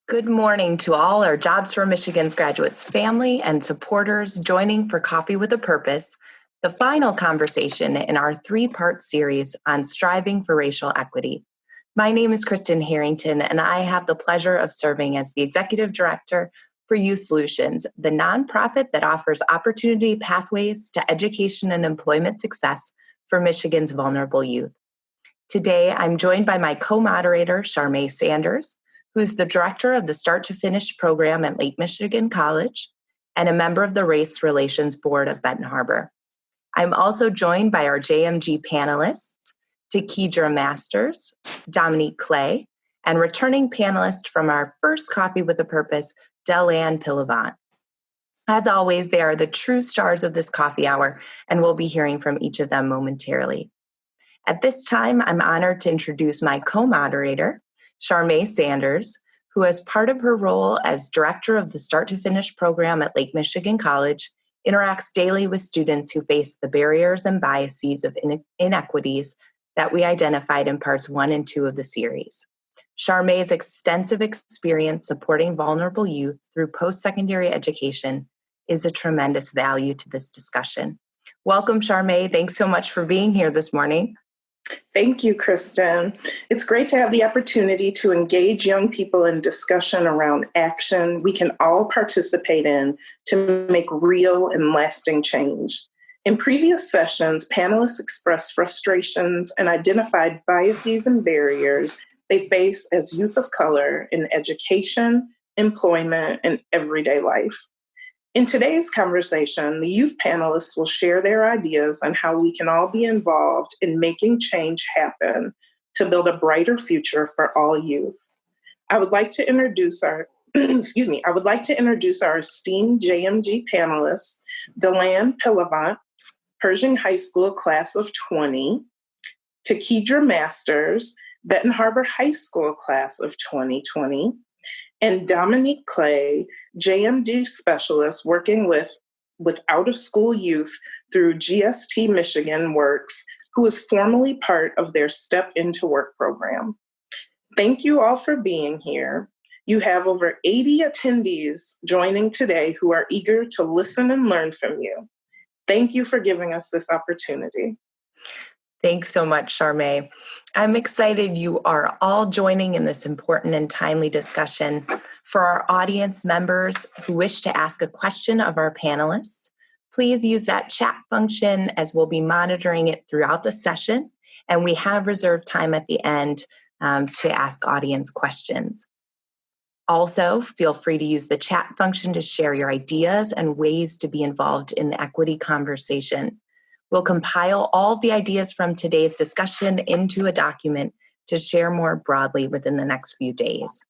Good morning to all our Jobs for Michigan's graduates family and supporters joining for Coffee with a Purpose, the final conversation in our three-part series on striving for racial equity. My name is Kristen Harrington, and I have the pleasure of serving as the Executive Director for Youth Solutions, the nonprofit that offers opportunity pathways to education and employment success for Michigan's vulnerable youth. Today, I'm joined by my co-moderator, Charmaine Sanders, who's the director of the Start to Finish program at Lake Michigan College and a member of the Race Relations Board of Benton Harbor. I'm also joined by our JMG panelists, Takidra Masters, Dominique Clay, and returning panelist from our first Coffee with a Purpose, Delanne Pillavant. As always, they are the true stars of this coffee hour, and we'll be hearing from each of them momentarily. At this time, I'm honored to introduce my co-moderator, Charmaine Sanders, who as part of her role as director of the Start to Finish program at Lake Michigan College, interacts daily with students who face the barriers and biases of inequities that we identified in parts 1 and 2 of the series. Charmaine's extensive experience supporting vulnerable youth through post-secondary education is a tremendous value to this discussion. Welcome, Charmaine. Thanks so much for being here this morning. Thank you, Kristen. It's great to have the opportunity to engage young people in discussion around action we can all participate in to make real and lasting change. In previous sessions, panelists expressed frustrations and identified biases and barriers they face as youth of color in education, employment, and everyday life. In today's conversation, the youth panelists will share their ideas on how we can all be involved in making change happen to build a brighter future for all youth. I would like to introduce our esteemed JMG panelists, Delanne Pillavant, Pershing High School class of 20, Takidra Masters, Benton Harbor High School class of 2020, and Dominique Clay, JMG specialist working with out-of-school youth through GST Michigan Works, who is formally part of their Step Into Work program. Thank you all for being here. You have over 80 attendees joining today who are eager to listen and learn from you. Thank you for giving us this opportunity. Thanks so much, Charmaine. I'm excited you are all joining in this important and timely discussion. For our audience members who wish to ask a question of our panelists, please use that chat function as we'll be monitoring it throughout the session, and we have reserved time at the end to ask audience questions. Also, feel free to use the chat function to share your ideas and ways to be involved in the equity conversation. We'll compile all of the ideas from today's discussion into a document to share more broadly within the next few days.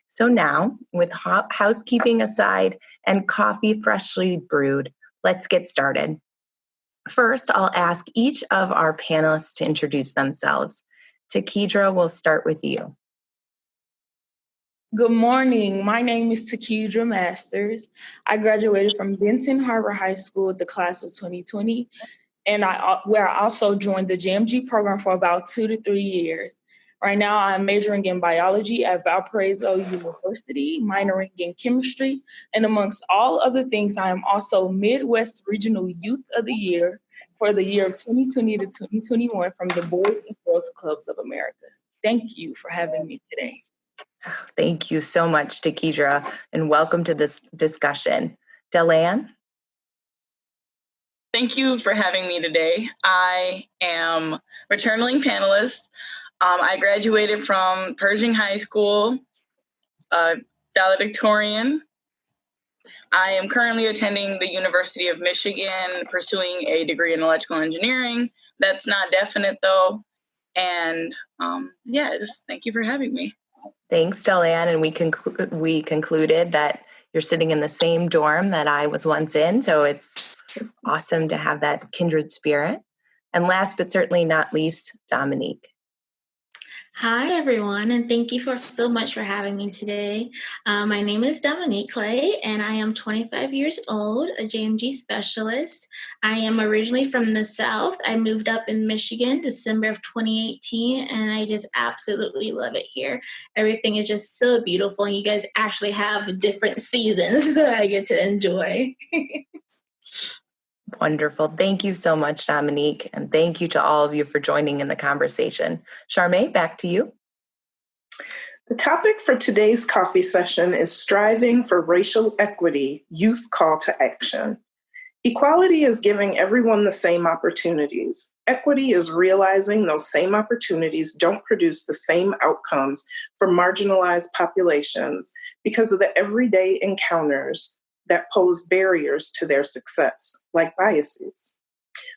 So now, with housekeeping aside and coffee freshly brewed, let's get started. First, I'll ask each of our panelists to introduce themselves. Takidra, we'll start with you. Good morning. My name is Takidra Masters. I graduated from Benton Harbor High School, the class of 2020. And where I also joined the JMG program for about 2 to 3 years. Right now, I'm majoring in biology at Valparaiso University, minoring in chemistry, and amongst all other things, I am also Midwest Regional Youth of the Year for the year of 2020 to 2021 from the Boys and Girls Clubs of America. Thank you for having me today. Thank you so much, Takidra, and welcome to this discussion. Delanne? Thank you for having me today. I am returning panelist. I graduated from Pershing High School, valedictorian. I am currently attending the University of Michigan, pursuing a degree in electrical engineering. That's not definite though. And just thank you for having me. Thanks, Delanne. And we concluded that you're sitting in the same dorm that I was once in, so it's awesome to have that kindred spirit. And last but certainly not least, Dominique. Hi, everyone, and thank you so much for having me today. My name is Dominique Clay, and I am 25 years old, a JMG specialist. I am originally from the South. I moved up in Michigan, December of 2018, and I just absolutely love it here. Everything is just so beautiful, and you guys actually have different seasons that I get to enjoy. Wonderful. Thank you so much, Dominique. And thank you to all of you for joining in the conversation. Charmaine, back to you. The topic for today's coffee session is Striving for Racial Equity, Youth Call to Action. Equality is giving everyone the same opportunities. Equity is realizing those same opportunities don't produce the same outcomes for marginalized populations because of the everyday encounters that pose barriers to their success, like biases.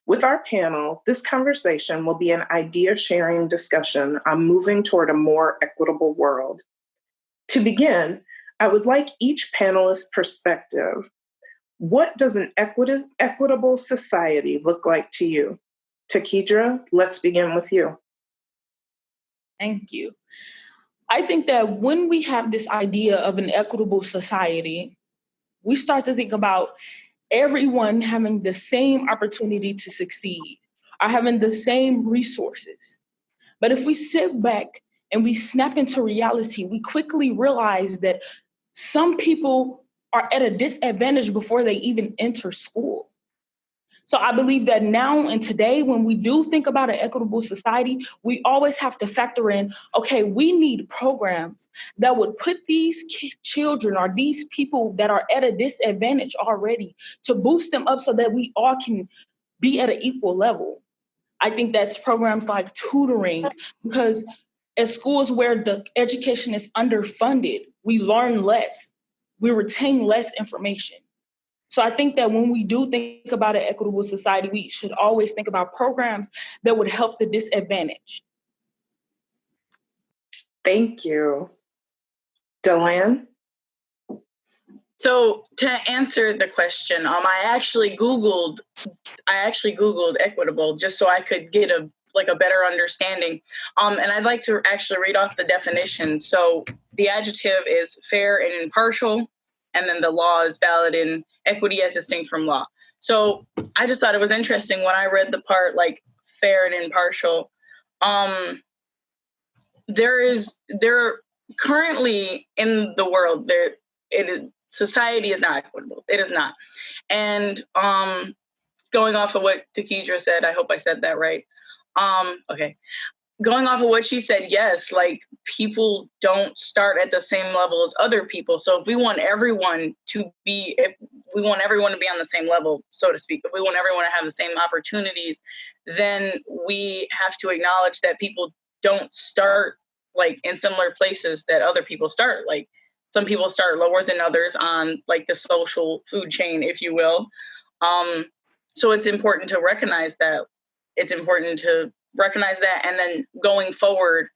With our panel, this conversation will be an idea-sharing discussion on moving toward a more equitable world. To begin, I would like each panelist's perspective. What does an equitable society look like to you? Takidra, let's begin with you. Thank you. I think that when we have this idea of an equitable society, we start to think about everyone having the same opportunity to succeed, or having the same resources. But if we sit back and we snap into reality, we quickly realize that some people are at a disadvantage before they even enter school. So I believe that now and today, when we do think about an equitable society, we always have to factor in, okay, we need programs that would put these children or these people that are at a disadvantage already to boost them up so that we all can be at an equal level. I think that's programs like tutoring, because at schools where the education is underfunded, we learn less, we retain less information. So I think that when we do think about an equitable society, we should always think about programs that would help the disadvantaged. Thank you. Delanne? So to answer the question, I actually Googled Equitable just so I could get a better understanding. And I'd like to actually read off the definition. So the adjective is fair and impartial, and then the law is valid in equity as distinct from law. So I just thought it was interesting when I read the part like fair and impartial. There currently in the world society is not equitable. It is not. And going off of what Takidra said, I hope I said that right. Okay. Going off of what she said, yes, like people don't start at the same level as other people. So if we want everyone to be on the same level, so to speak, if we want everyone to have the same opportunities, then we have to acknowledge that people don't start like in similar places that other people start. Like some people start lower than others on like the social food chain, if you will. So it's important to recognize that. And then going forward,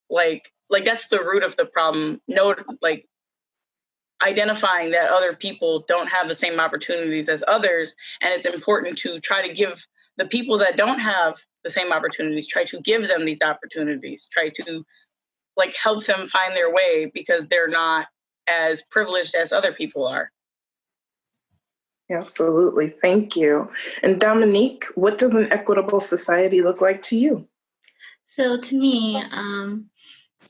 like that's the root of the problem. Identifying that other people don't have the same opportunities as others, and it's important to try to give the people that don't have the same opportunities, try to give them these opportunities, try to like help them find their way because they're not as privileged as other people are. Absolutely. Thank you. And Dominique, what does an equitable society look like to you? So to me,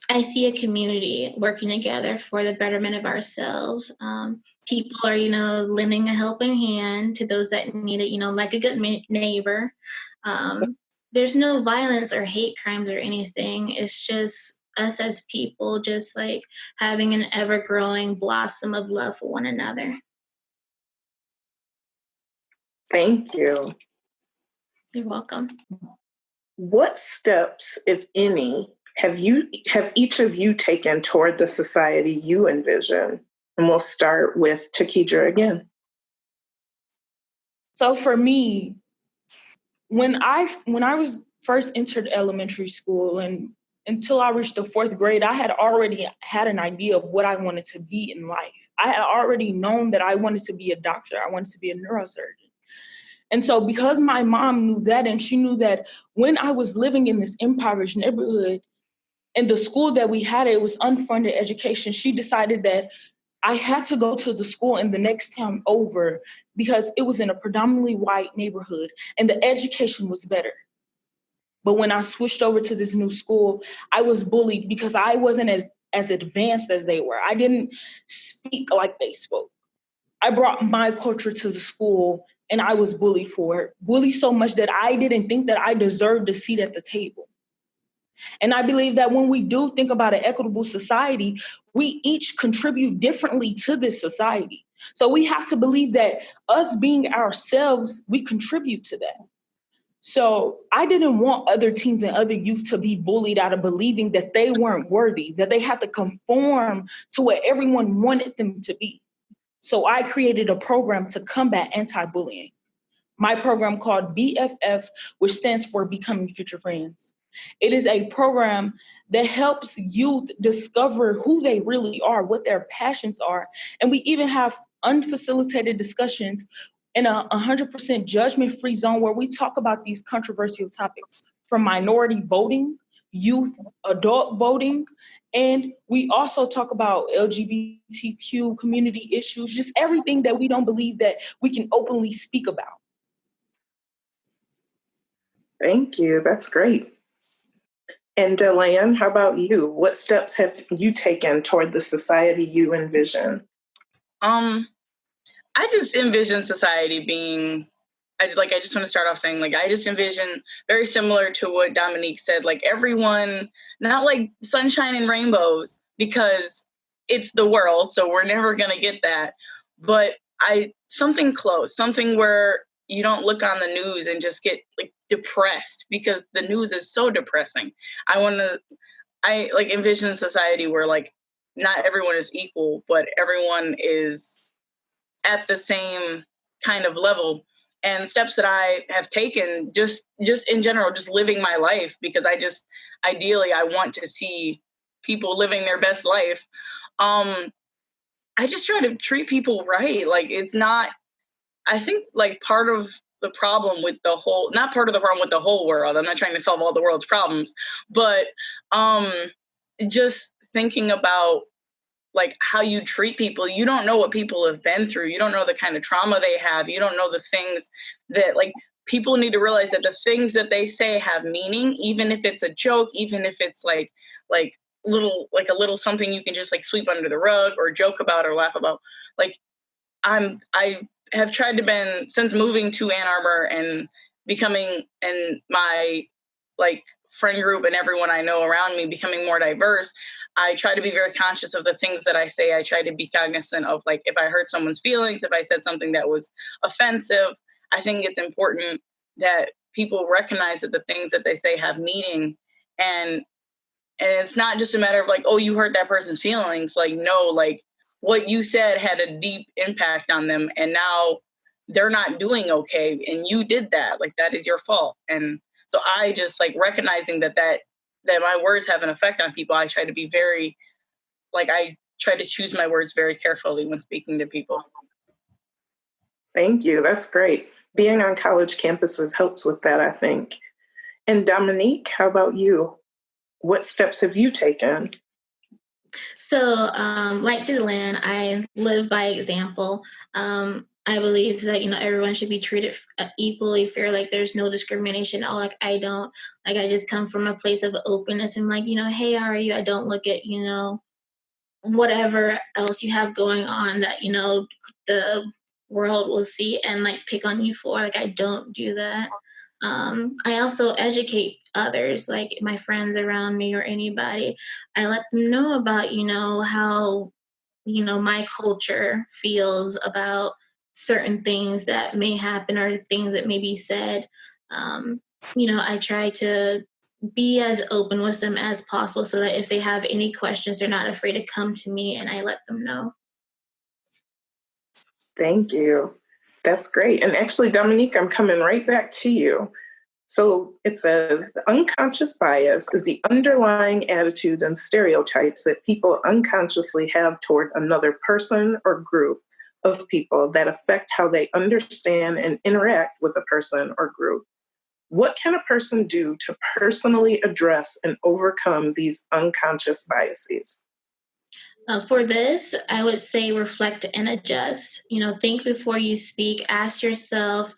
I see a community working together for the betterment of ourselves. People are, lending a helping hand to those that need it, like a good neighbor. There's no violence or hate crimes or anything. It's just us as people, just like having an ever-growing blossom of love for one another. Thank you. You're welcome. What steps, if any, have each of you taken toward the society you envision? And we'll start with Takidra again. So for me, when I was first entered elementary school and until I reached the 4th grade, I had already had an idea of what I wanted to be in life. I had already known that I wanted to be a doctor. I wanted to be a neurosurgeon. And so because my mom knew that, and she knew that when I was living in this impoverished neighborhood, And the school that we had, it was unfunded education. She decided that I had to go to the school in the next town over because it was in a predominantly white neighborhood and the education was better. But when I switched over to this new school, I was bullied because I wasn't as advanced as they were. I didn't speak like they spoke. I brought my culture to the school and I was bullied for it. Bullied so much that I didn't think that I deserved a seat at the table. And I believe that when we do think about an equitable society, we each contribute differently to this society. So we have to believe that us being ourselves, we contribute to that. So I didn't want other teens and other youth to be bullied out of believing that they weren't worthy, that they had to conform to what everyone wanted them to be. So I created a program to combat anti-bullying. My program called BFF, which stands for Becoming Future Friends. It is a program that helps youth discover who they really are, what their passions are. And we even have unfacilitated discussions in a 100% judgment-free zone where we talk about these controversial topics, from minority voting, youth, adult voting, and we also talk about LGBTQ community issues, just everything that we don't believe that we can openly speak about. Thank you. That's great. And Delanne, how about you? What steps have you taken toward the society you envision? I just envision society being, I just want to start off saying, I just envision very similar to what Dominique said, everyone, not like sunshine and rainbows, because it's the world, so we're never going to get that. But something close, something where you don't look on the news and just get depressed, because the news is so depressing. I envision a society where not everyone is equal, but everyone is at the same kind of level. And steps that I have taken just in general, just living my life, because ideally I want to see people living their best life. I just try to treat people right. It's not, I think part of the problem with the whole, not part of the problem with the whole world, I'm not trying to solve all the world's problems, but just thinking about how you treat people. You don't know what people have been through. You don't know the kind of trauma they have. You don't know the things that people need to realize, that the things that they say have meaning, even if it's a joke, even if it's a little something you can just sweep under the rug or joke about or laugh about. I have tried to since moving to Ann Arbor and becoming, and my friend group and everyone I know around me becoming more diverse, I try to be very conscious of the things that I say. I try to be cognizant of if I hurt someone's feelings, if I said something that was offensive. I think it's important that people recognize that the things that they say have meaning, and it's not just a matter of oh, you hurt that person's feelings. No, what you said had a deep impact on them, and now they're not doing okay, and you did that. That is your fault. And so I just recognizing that my words have an effect on people. I try to be very, I try to choose my words very carefully when speaking to people. Thank you. That's great. Being on college campuses helps with that, I think. And Dominique, how about you? What steps have you taken? So, like Dylan, I live by example. I believe that, everyone should be treated equally fair. There's no discrimination. I don't, I just come from a place of openness and hey, how are you? I don't look at, whatever else you have going on that, the world will see and pick on you for. I don't do that. I also educate others, my friends around me or anybody. I let them know about, how, my culture feels about certain things that may happen or things that may be said. I try to be as open with them as possible so that if they have any questions, they're not afraid to come to me and I let them know. Thank you. That's great. And actually, Dominique, I'm coming right back to you. So it says, the unconscious bias is the underlying attitudes and stereotypes that people unconsciously have toward another person or group of people that affect how they understand and interact with a person or group. What can a person do to personally address and overcome these unconscious biases? For this, I would say reflect and adjust. Think before you speak. Ask yourself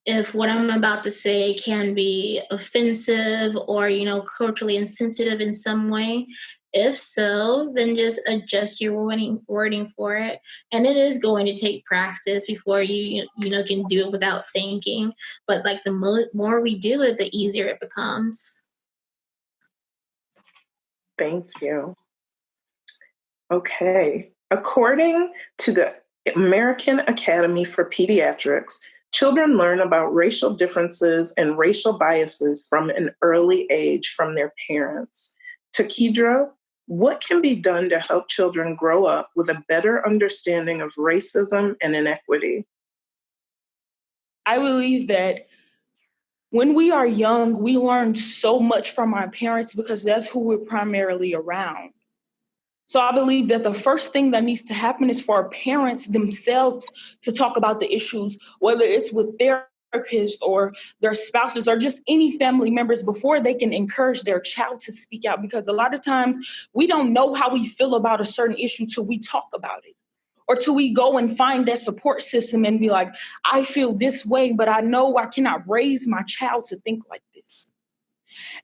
if what I'm about to say can be offensive or, culturally insensitive in some way. If so, then just adjust your wording for it. And it is going to take practice before you can do it without thinking. But like the more we do it, the easier it becomes. Thank you. Okay. According to the American Academy for Pediatrics, children learn about racial differences and racial biases from an early age from their parents. Takedra, what can be done to help children grow up with a better understanding of racism and inequity? I believe that when we are young, we learn so much from our parents because that's who we're primarily around. So I believe that the first thing that needs to happen is for our parents themselves to talk about the issues, whether it's with therapists or their spouses or just any family members before they can encourage their child to speak out. Because a lot of times we don't know how we feel about a certain issue till we talk about it. Or till we go and find that support system and be like, I feel this way, but I know I cannot raise my child to think like this.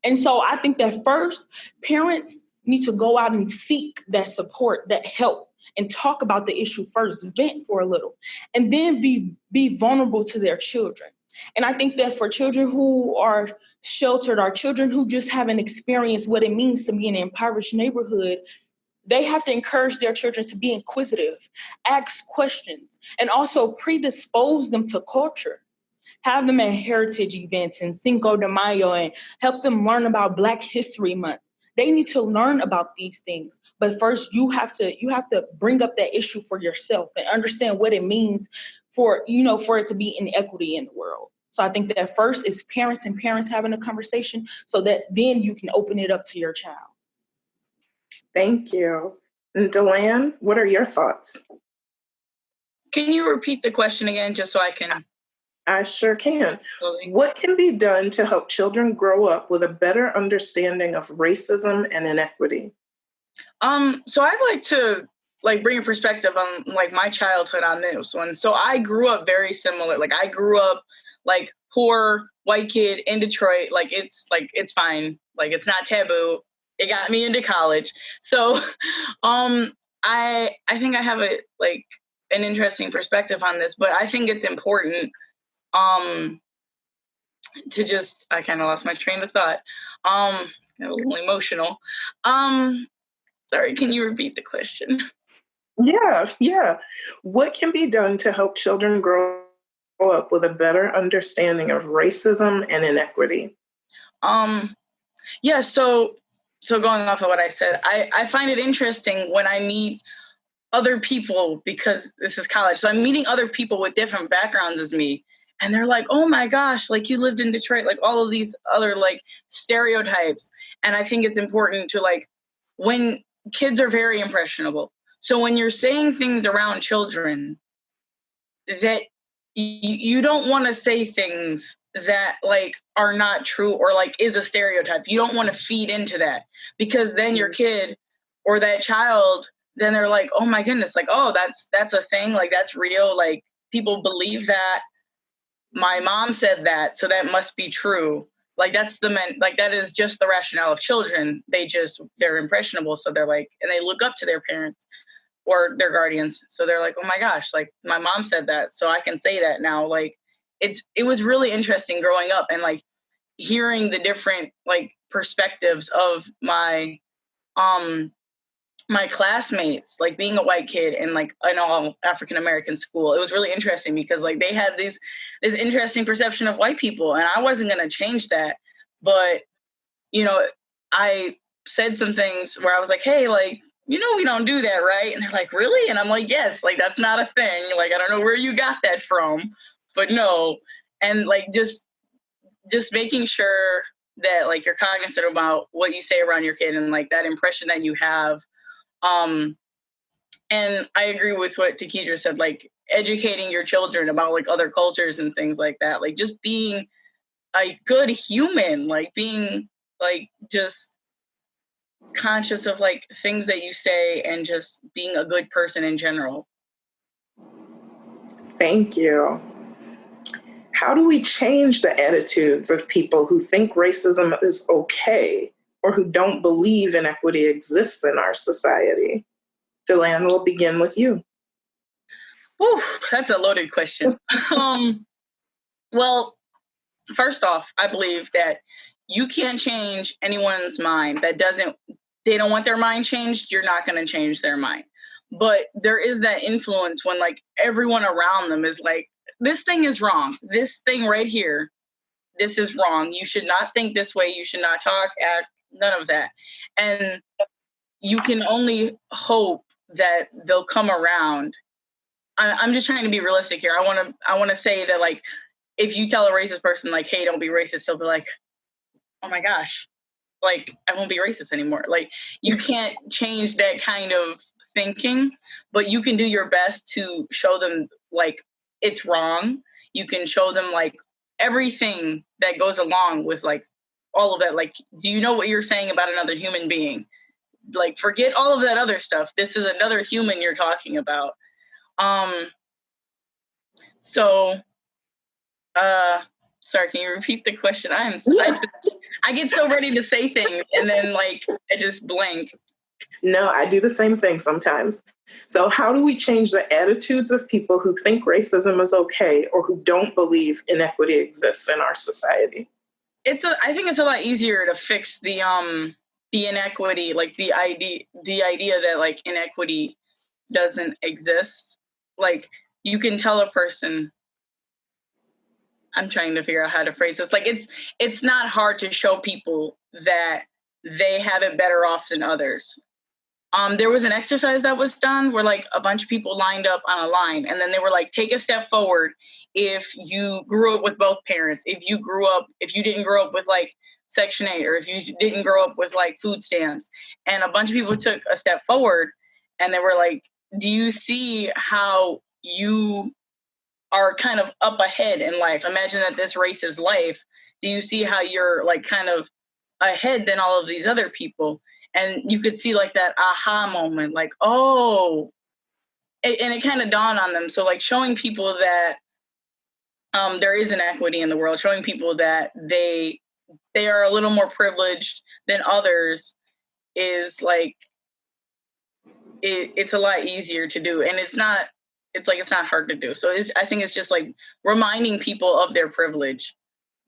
And so I think that first, parents need to go out and seek that support, that help, and talk about the issue first, vent for a little, and then be vulnerable to their children. And I think that for children who are sheltered or children who just haven't experienced what it means to be in an impoverished neighborhood, they have to encourage their children to be inquisitive, ask questions, and also predispose them to culture. Have them at heritage events and Cinco de Mayo and help them learn about Black History Month. They need to learn about these things. But first, you have to bring up that issue for yourself and understand what it means for it to be inequity in the world. So I think that first is parents and parents having a conversation so that then you can open it up to your child. Thank you. And Deland, what are your thoughts? Can you repeat the question again, just so I can? I sure can. What can be done to help children grow up with a better understanding of racism and inequity? So I'd like to bring a perspective on my childhood on this one. So I grew up very similar. I grew up poor white kid in Detroit. It's fine. It's not taboo. It got me into college. So I think I have an interesting perspective on this, but I think it's important to just, I kind of lost my train of thought. A little emotional. Sorry, can you repeat the question? Yeah. What can be done to help children grow up with a better understanding of racism and inequity? Yeah, so going off of what I said, I find it interesting when I meet other people, because this is college. So I'm meeting other people with different backgrounds as me. And they're like, oh my gosh, you lived in Detroit, all of these other stereotypes. And I think it's important to when kids are very impressionable. So when you're saying things around children that you don't want to say things that are not true or is a stereotype. You don't want to feed into that, because then your kid or that child, then they're like, oh my goodness, oh, that's a thing, that's real, people believe that. My mom said that, so that must be true. That's that is just the rationale of children. They're impressionable, so they're and they look up to their parents or their guardians. So they're like, oh my gosh, my mom said that, so I can say that now. It was really interesting growing up and hearing the different perspectives of my my classmates, being a white kid in an all African American school. It was really interesting because they had this interesting perception of white people, and I wasn't going to change that. But I said some things where I was like, hey, we don't do that, right? And they're like, really? And I'm like, yes, that's not a thing. I don't know where you got that from, but no. And just making sure that you're cognizant about what you say around your kid and that impression that you have. And I agree with what Takedra said, educating your children about other cultures and things like that, just being a good human, like being like just conscious of like things that you say and just being a good person in general. Thank you. How do we change the attitudes of people who think racism is okay or who don't believe inequity exists in our society? Delanne, we'll begin with you. Whew, that's a loaded question. Well, first off, I believe that you can't change anyone's mind they don't want their mind changed, you're not going to change their mind. But there is that influence when like everyone around them is like, this thing is wrong. This thing right here, this is wrong. You should not think this way. You should not talk, act, none of that. And you can only hope that they'll come around. I'm just trying to be realistic here. I want to say that like, if you tell a racist person like, hey, don't be racist, they'll be like, oh my gosh, like I won't be racist anymore. Like you can't change that kind of thinking, but you can do your best to show them like it's wrong. You can show them like everything that goes along with like all of that. Like, do you know what you're saying about another human being? Like, forget all of that other stuff. This is another human you're talking about. Sorry, can you repeat the question? I get so ready to say things and then like I just blank. No, I do the same thing sometimes. So how do we change the attitudes of people who think racism is okay or who don't believe inequity exists in our society? I think it's a lot easier to fix the inequity, like the idea that like inequity doesn't exist. Like you can tell a person, I'm trying to figure out how to phrase this. Like it's not hard to show people that they have it better off than others. There was an exercise that was done where like a bunch of people lined up on a line and then they were like, take a step forward if you grew up with both parents, if you didn't grow up with like Section 8 or if you didn't grow up with like food stamps. And a bunch of people took a step forward and they were like, do you see how you are kind of up ahead in life? Imagine that this race is life. Do you see how you're like kind of ahead than all of these other people? And you could see like that aha moment, like, oh, and it kind of dawned on them. So like showing people that there is inequity in the world, showing people that they are a little more privileged than others is like, it's a lot easier to do. And it's not hard to do. So I think it's just like reminding people of their privilege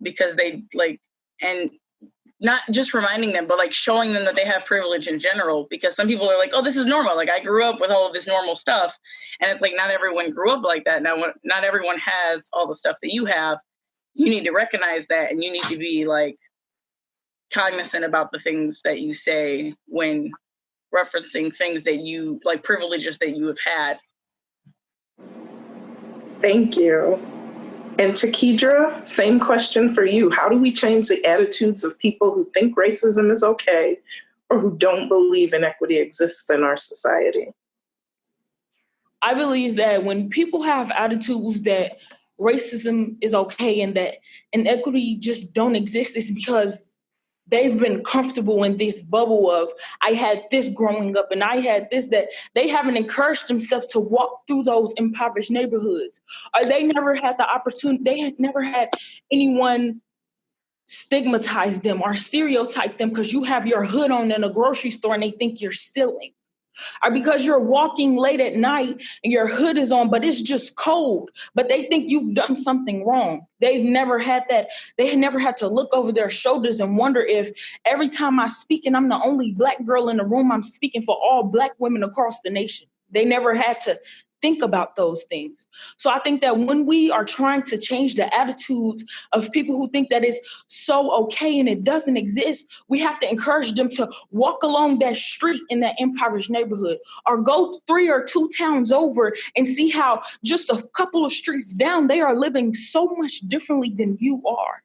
because they like, and not just reminding them, but like showing them that they have privilege in general, because some people are like, oh, this is normal. Like I grew up with all of this normal stuff. And it's like, not everyone grew up like that. Now, not everyone has all the stuff that you have. You need to recognize that. And you need to be like cognizant about the things that you say when referencing things that you like, privileges that you have had. Thank you. And Takidra, same question for you. How do we change the attitudes of people who think racism is okay or who don't believe inequity exists in our society? I believe that when people have attitudes that racism is okay and that inequity just don't exist, it's because they've been comfortable in this bubble of, I had this growing up and I had this, that they haven't encouraged themselves to walk through those impoverished neighborhoods. Or they never had the opportunity, they had never had anyone stigmatize them or stereotype them because you have your hood on in a grocery store and they think you're stealing. Or because you're walking late at night and your hood is on, but it's just cold, but they think you've done something wrong. They've never had that. They never had to look over their shoulders and wonder if every time I speak and I'm the only Black girl in the room, I'm speaking for all Black women across the nation. They never had to think about those things. So I think that when we are trying to change the attitudes of people who think that it's so okay and it doesn't exist, we have to encourage them to walk along that street in that impoverished neighborhood or go 3 or 2 towns over and see how just a couple of streets down, they are living so much differently than you are.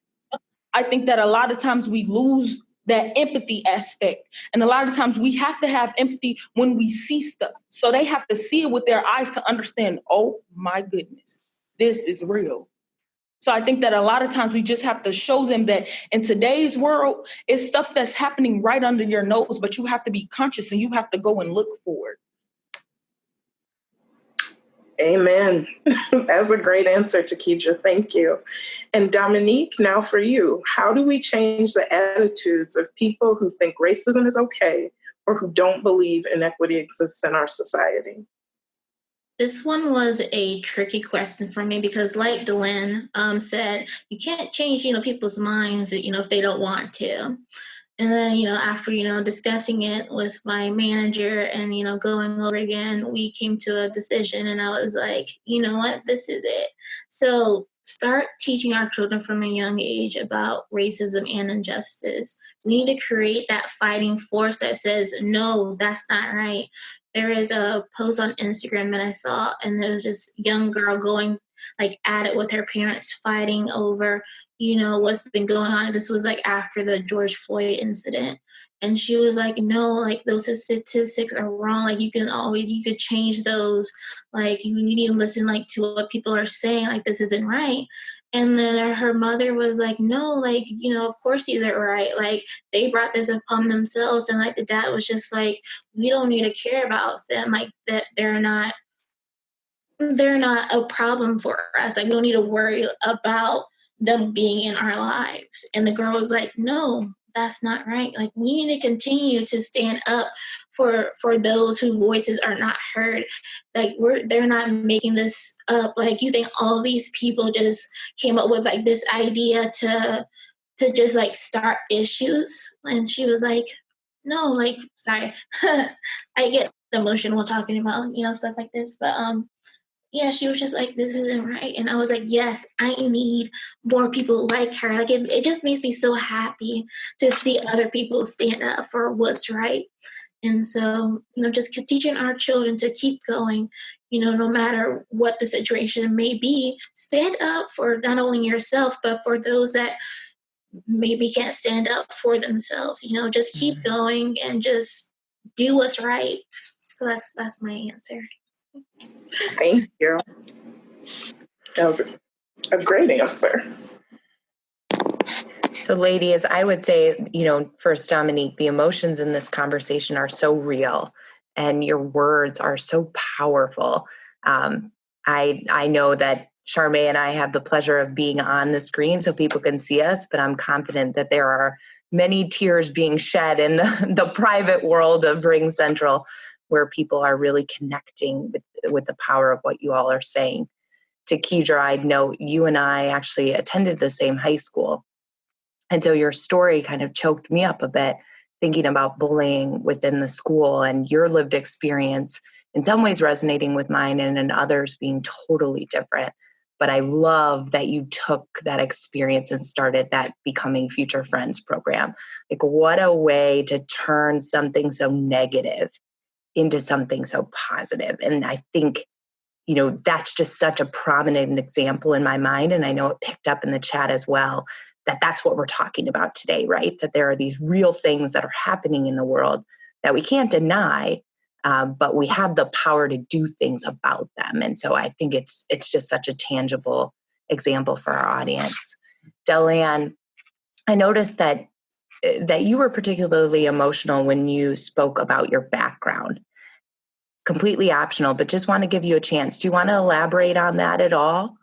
I think that a lot of times we lose that empathy aspect. And a lot of times we have to have empathy when we see stuff. So they have to see it with their eyes to understand, oh my goodness, this is real. So I think that a lot of times we just have to show them that in today's world, it's stuff that's happening right under your nose, but you have to be conscious and you have to go and look for it. Amen. That's a great answer, Takija. Thank you. And Dominique, now for you. How do we change the attitudes of people who think racism is okay or who don't believe inequity exists in our society? This one was a tricky question for me because, like Delenn said, you can't change, people's minds, if they don't want to. And then, after, discussing it with my manager and, going over again, we came to a decision and I was like, you know what, this is it. So start teaching our children from a young age about racism and injustice. We need to create that fighting force that says, no, that's not right. There is a post on Instagram that I saw, and there was this young girl going at it with her parents, fighting over, what's been going on. This was after the George Floyd incident. And she was like, no, those statistics are wrong. You could change those. You need to listen to what people are saying. This isn't right. And then her mother was like, no, of course these are right. They brought this upon themselves. And the dad was just like, we don't need to care about them. That they're not a problem for us. We don't need to worry about them being in our lives. And the girl was like, no, that's not right. We need to continue to stand up for those whose voices are not heard. They're not making this up. You think all these people just came up with this idea to just start issues? And she was like, no, sorry. I get emotional talking about, stuff like this, but yeah, she was just like, this isn't right. And I was like, yes, I need more people like her. It just makes me so happy to see other people stand up for what's right. And so, just teaching our children to keep going, no matter what the situation may be, stand up for not only yourself, but for those that maybe can't stand up for themselves. Just keep going and just do what's right. So that's my answer. Thank you. That was a great answer. So ladies, I would say, first, Dominique, the emotions in this conversation are so real and your words are so powerful. I know that Charmaine and I have the pleasure of being on the screen so people can see us, but I'm confident that there are many tears being shed in the private world of Ring Central, where people are really connecting with the power of what you all are saying. To Kedra, I know you and I actually attended the same high school. And so your story kind of choked me up a bit, thinking about bullying within the school and your lived experience in some ways resonating with mine and in others being totally different. But I love that you took that experience and started that Becoming Future Friends program. What a way to turn something so negative into something so positive. And I think, that's just such a prominent example in my mind. And I know it picked up in the chat as well, that that's what we're talking about today, right? That there are these real things that are happening in the world that we can't deny, but we have the power to do things about them. And so I think it's just such a tangible example for our audience. Delenn, I noticed that you were particularly emotional when you spoke about your background. Completely optional, but just want to give you a chance. Do you want to elaborate on that at all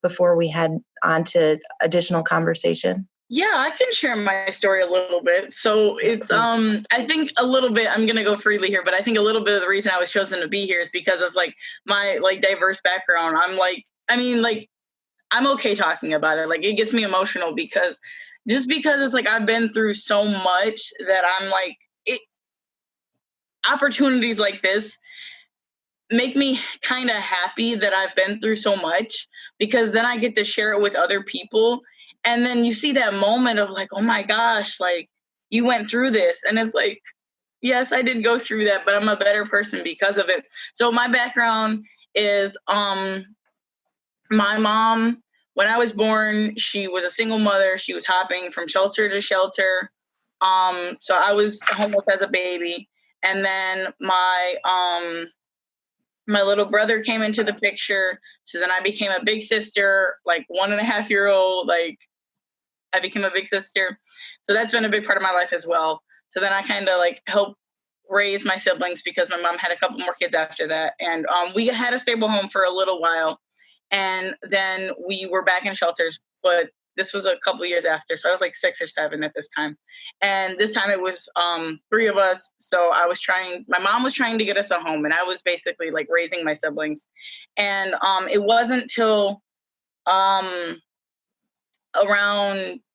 before we head on to additional conversation? Yeah, I can share my story a little bit. So it's, I think a little bit, I'm going to go freely here, but I think a little bit of the reason I was chosen to be here is because of my diverse background. I'm okay talking about it. It gets me emotional because it's I've been through so much that I'm opportunities like this make me kind of happy that I've been through so much, because then I get to share it with other people. And then you see that moment of oh my gosh, you went through this. And it's yes, I did go through that, but I'm a better person because of it. So my background is, my mom, when I was born, she was a single mother. She was hopping from shelter to shelter. So I was homeless as a baby. And then my my little brother came into the picture. So then I became a big sister, like 1.5-year-old, like I became a big sister. So that's been a big part of my life as well. So then I kind of like helped raise my siblings because my mom had a couple more kids after that. And we had a stable home for a little while. And then we were back in shelters, but this was a couple years after. So I was like 6 or 7 at this time. And this time it was 3 of us. So my mom was trying to get us a home, and I was basically like raising my siblings. And it wasn't till around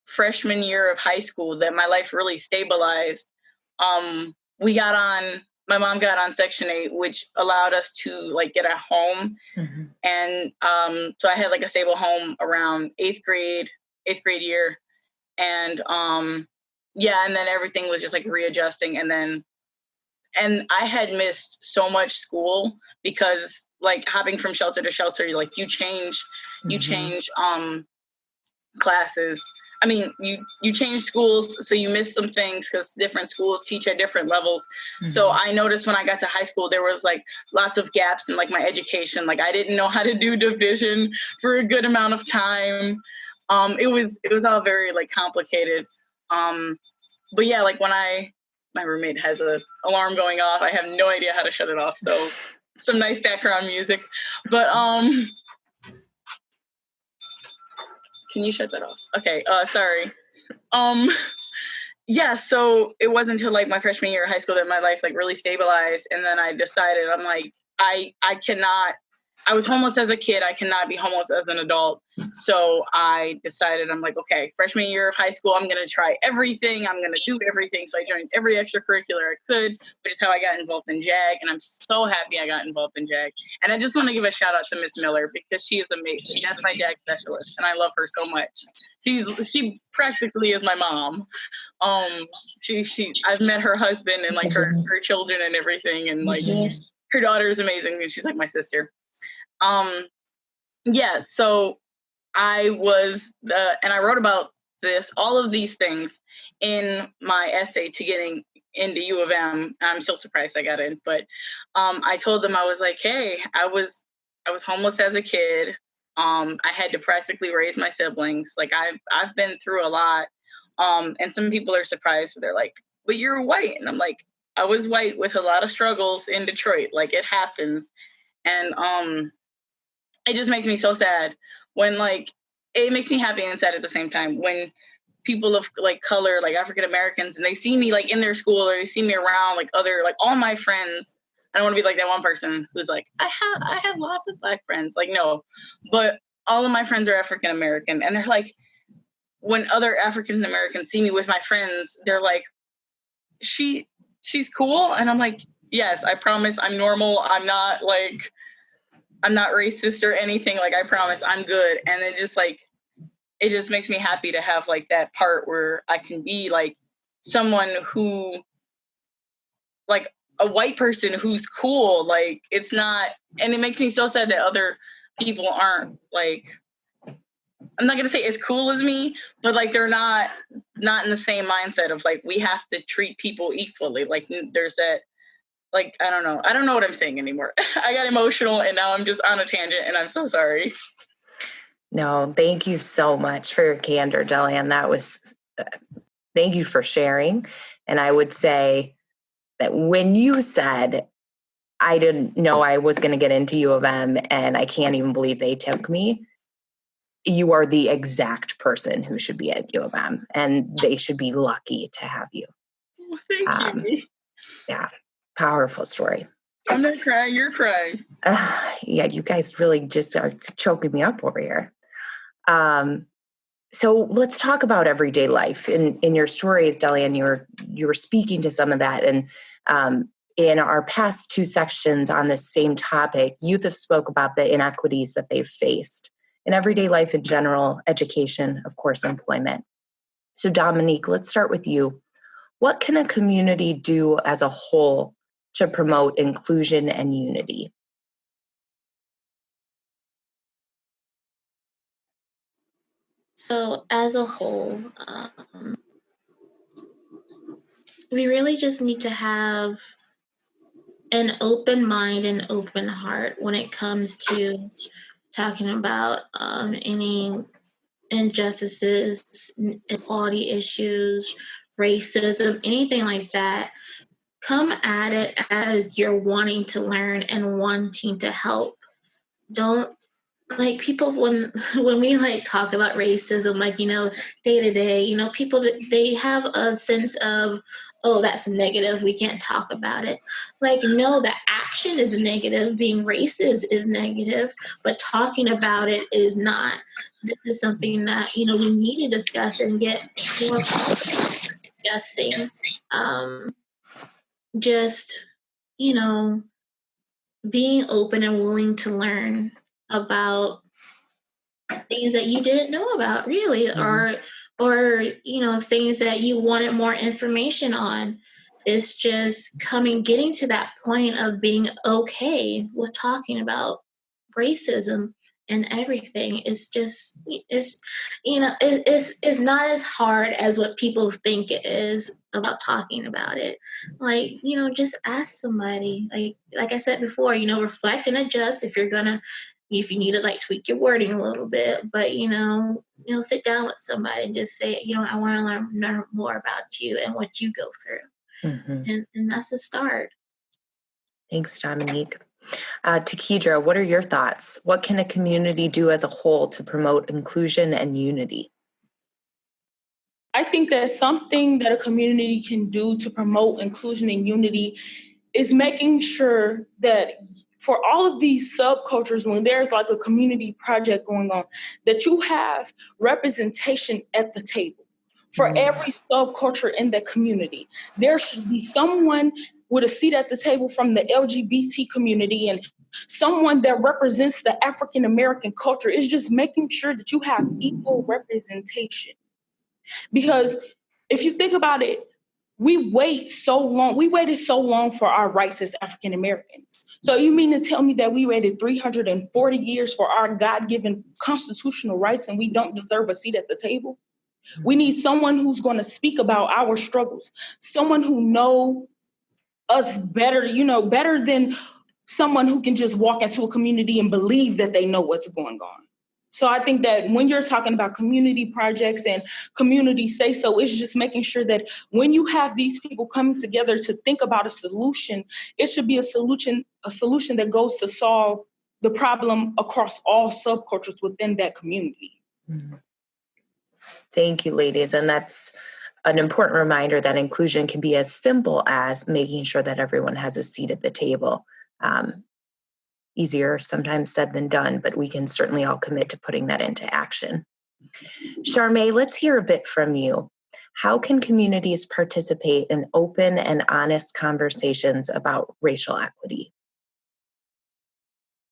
freshman year of high school that my life really stabilized. My mom got on Section 8, which allowed us to like get a home. Mm-hmm. And so I had like a stable home around 8th grade year. And and then everything was just like readjusting. And I had missed so much school because like hopping from shelter to shelter, like you change classes. I mean, you change schools, so you miss some things because different schools teach at different levels. Mm-hmm. So I noticed when I got to high school, there was like lots of gaps in like my education. Like I didn't know how to do division for a good amount of time. It was all very like complicated. But yeah, like when my roommate has an alarm going off, I have no idea how to shut it off. So some nice background music, but can you shut that off? Okay, sorry. Yeah, so it wasn't until like my freshman year of high school that my life like really stabilized. And then I decided, I'm like, I was homeless as a kid. I cannot be homeless as an adult. So I decided, I'm like, okay, freshman year of high school, I'm going to try everything. I'm going to do everything. So I joined every extracurricular I could, which is how I got involved in JAG. And I'm so happy I got involved in JAG. And I just want to give a shout out to Miss Miller because she is amazing. That's my JAG specialist. And I love her so much. She practically is my mom. I've met her husband and like her children and everything. And like her daughter is amazing. And she's like my sister. So I was, and I wrote about all of these things in my essay to getting into U of M. I'm still surprised I got in, but I told them, I was like, hey, I was homeless as a kid. I had to practically raise my siblings. Like I've been through a lot. And some people are surprised. They're like, but you're white. And I'm like, I was white with a lot of struggles in Detroit. Like it happens. And it just makes me so sad when like, it makes me happy and sad at the same time when people of like color, like African Americans, and they see me like in their school or they see me around like other, like all my friends. I don't want to be like that one person who's like, I have lots of Black friends. Like, no, but all of my friends are African American. And they're like, when other African Americans see me with my friends, they're like, she's cool. And I'm like, yes, I promise I'm normal. I'm not racist or anything. Like, I promise I'm good. And it just makes me happy to have like that part where I can be like someone who, like a white person who's cool. Like it's not, and it makes me so sad that other people aren't like, I'm not going to say as cool as me, but like, they're not in the same mindset of like, we have to treat people equally. Like there's that, like, I don't know what I'm saying anymore. I got emotional and now I'm just on a tangent and I'm so sorry. No, thank you so much for your candor, Jillian. Thank you for sharing. And I would say that when you said, I didn't know I was going to get into U of M and I can't even believe they took me, you are the exact person who should be at U of M and they should be lucky to have you. Well, thank you. Yeah, powerful story. I'm not crying, you're crying. Yeah, you guys really just are choking me up over here. So let's talk about everyday life. In your stories, Jillian, you were speaking to some of that. And in our past 2 sections on this same topic, youth have spoke about the inequities that they've faced in everyday life in general, education, of course, employment. So Dominique, let's start with you. What can a community do as a whole to promote inclusion and unity? So as a whole, we really just need to have an open mind and open heart when it comes to talking about any injustices, equality issues, racism, anything like that. Come at it as you're wanting to learn and wanting to help. Don't, like, people when we like talk about racism, like, you know, day to day, you know, people, they have a sense of, oh, that's negative, we can't talk about it. Like, no, the action is negative, being racist is negative, but talking about it is not. This is something that, you know, we need to discuss and get more discussing. Just, you know, being open and willing to learn about things that you didn't know about, really, or you know, things that you wanted more information on. It's just getting to that point of being okay with talking about racism and everything. It's just, it's, you know, it's not as hard as what people think it is about talking about it. Like, you know, just ask somebody, like I said before, you know, reflect and adjust if you need to like tweak your wording a little bit, but you know, sit down with somebody and just say, you know, I want to learn more about you and what you go through. And that's a start. Thanks, Dominique. Takidra, what are your thoughts? What can a community do as a whole to promote inclusion and unity? I think that something that a community can do to promote inclusion and unity is making sure that for all of these subcultures, when there's like a community project going on, that you have representation at the table. For every subculture in the community, there should be someone with a seat at the table from the LGBT community and someone that represents the African American culture. It's just making sure that you have equal representation. Because if you think about it, we waited so long for our rights as African Americans. So you mean to tell me that we waited 340 years for our God-given constitutional rights and we don't deserve a seat at the table? We need someone who's going to speak about our struggles, someone who knows us better, you know, better than someone who can just walk into a community and believe that they know what's going on. So I think that when you're talking about community projects and community say so, it's just making sure that when you have these people coming together to think about a solution, it should be a solution that goes to solve the problem across all subcultures within that community. Thank you, ladies. And that's an important reminder that inclusion can be as simple as making sure that everyone has a seat at the table. Easier sometimes said than done, but we can certainly all commit to putting that into action. Charmaine, let's hear a bit from you. How can communities participate in open and honest conversations about racial equity?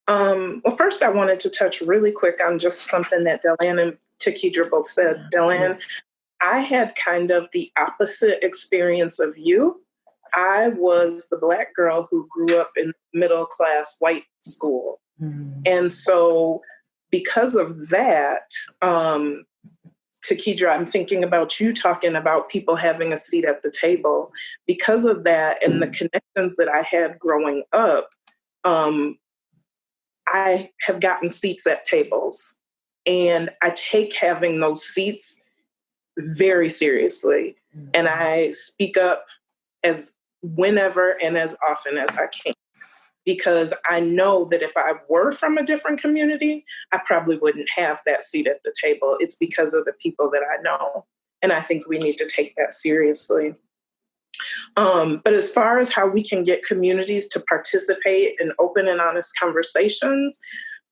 Well, first I wanted to touch really quick on just something that Delanne and Takidra both said. Delanne, I had kind of the opposite experience of you. I was the Black girl who grew up in middle-class white school. And so because of that, Takidra, I'm thinking about you talking about people having a seat at the table. Because of that and the connections that I had growing up, I have gotten seats at tables. And I take having those seats very seriously. And I speak up as whenever and as often as I can, because I know that if I were from a different community, I probably wouldn't have that seat at the table. It's because of the people that I know. And I think we need to take that seriously. But as far as how we can get communities to participate in open and honest conversations,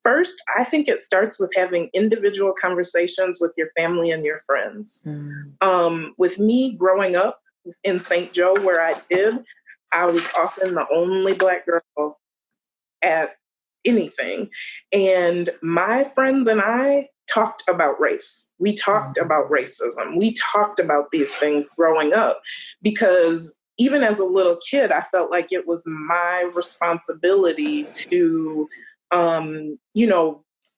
first, I think it starts with having individual conversations with your family and your friends. With me growing up in St. Joe, where I did, I was often the only Black girl at anything. And my friends and I talked about race. We talked about racism. We talked about these things growing up, because even as a little kid, I felt like it was my responsibility to,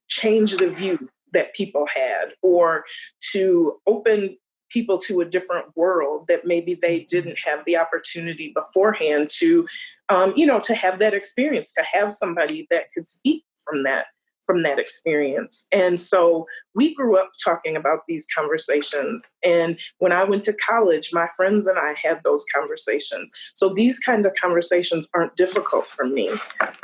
change the view that people had, or to open people to a different world that maybe they didn't have the opportunity beforehand to, to have that experience, to have somebody that could speak from that experience. And so we grew up talking about these conversations. And when I went to college, my friends and I had those conversations. So these kind of conversations aren't difficult for me.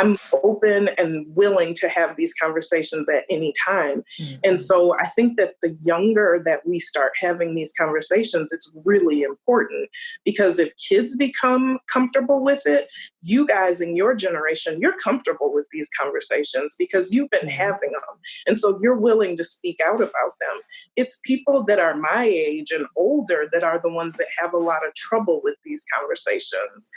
I'm open and willing to have these conversations at any time. Mm-hmm. And so I think that the younger that we start having these conversations, it's really important, because if kids become comfortable with it, you guys in your generation, you're comfortable with these conversations because you've been having them. And so you're willing to speak out about them. It's people that are my age and older that are the ones that have a lot of trouble with these conversations.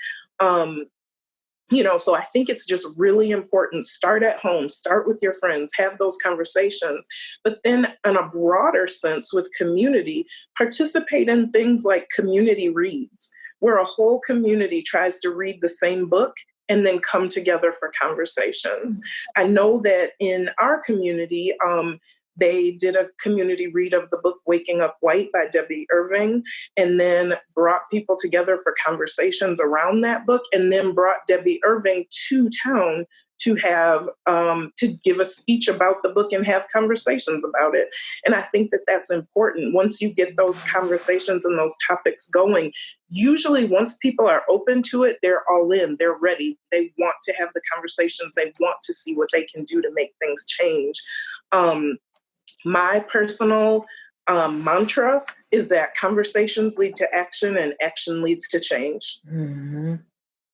So I think it's just really important. Start at home, start with your friends, have those conversations. But then in a broader sense with community, participate in things like community reads, where a whole community tries to read the same book and then come together for conversations. I know that in our community, they did a community read of the book Waking Up White by Debbie Irving, and then brought people together for conversations around that book, and then brought Debbie Irving to town to have to give a speech about the book and have conversations about it. And I think that that's important. Once you get those conversations and those topics going, usually once people are open to it, they're all in, they're ready. They want to have the conversations. They want to see what they can do to make things change. My personal mantra is that conversations lead to action and action leads to change. Mm-hmm.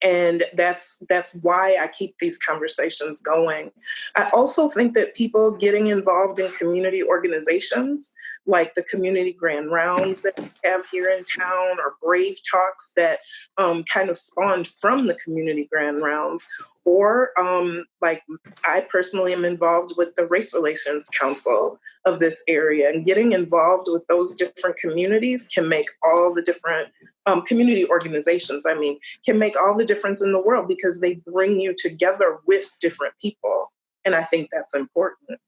And that's why I keep these conversations going. I also think that people getting involved in community organizations, like the community grand rounds that we have here in town, or Brave Talks that kind of spawned from the community grand rounds, or like I personally am involved with the Race Relations Council of this area, and getting involved with those different communities can make all the different community organizations, can make all the difference in the world, because they bring you together with different people. And I think that's important.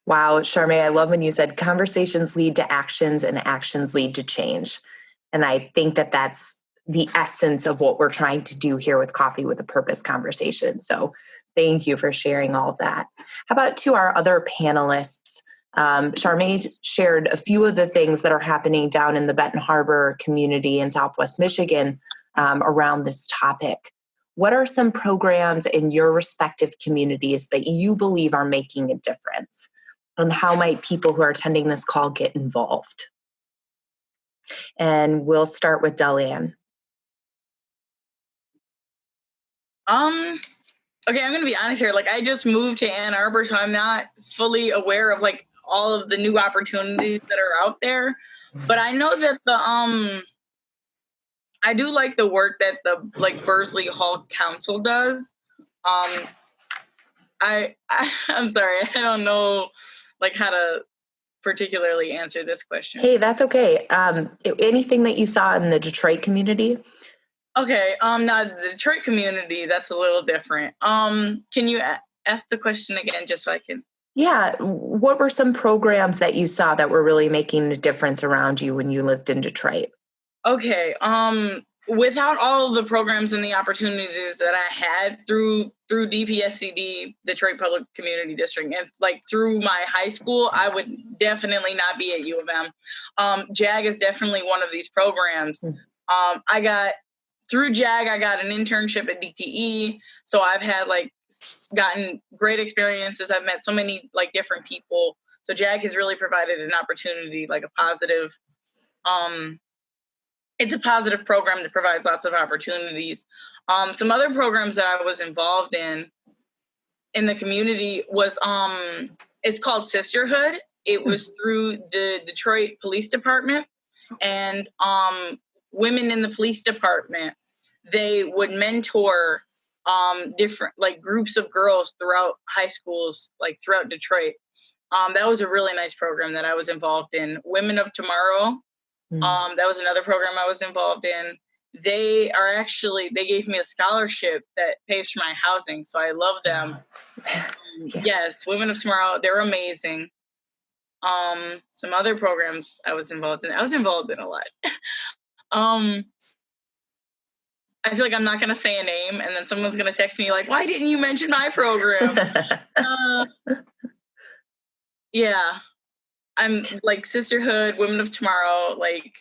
Wow, Charmaine, I love when you said conversations lead to actions and actions lead to change. And I think that that's the essence of what we're trying to do here with Coffee with a Purpose conversation. So thank you for sharing all of that. How about to our other panelists? Charmaine shared a few of the things that are happening down in the Benton Harbor community in Southwest Michigan around this topic. What are some programs in your respective communities that you believe are making a difference? And how might people who are attending this call get involved? And we'll start with Delane. Okay, I'm gonna be honest here. Like, I just moved to Ann Arbor, so I'm not fully aware of like all of the new opportunities that are out there. But I know that I do like the work that the Bursley Hall Council does. I'm sorry, I don't know how to particularly answer this question. Hey, that's okay. Anything that you saw in the Detroit community? Okay, now the Detroit community, that's a little different. Can you ask the question again, just so I can? Yeah, what were some programs that you saw that were really making a difference around you when you lived in Detroit? Okay, without all of the programs and the opportunities that I had through DPSCD, Detroit Public Community District, and through my high school, I would definitely not be at U of M. JAG is definitely one of these programs. Through JAG, I got an internship at DTE. So I've had gotten great experiences. I've met so many different people. So JAG has really provided an opportunity, a positive, it's a positive program that provides lots of opportunities. Some other programs that I was involved in the community was, it's called Sisterhood. It was through the Detroit Police Department, and women in the police department, they would mentor different groups of girls throughout high schools, throughout Detroit. That was a really nice program that I was involved in. Women of Tomorrow, that was another program I was involved in. They gave me a scholarship that pays for my housing, so I love them. Yes, Women of Tomorrow, they're amazing. Some other programs I was involved in. I was involved in a lot. I feel like I'm not going to say a name, and then someone's going to text me like, why didn't you mention my program? Yeah. I'm like Sisterhood, Women of Tomorrow. Like,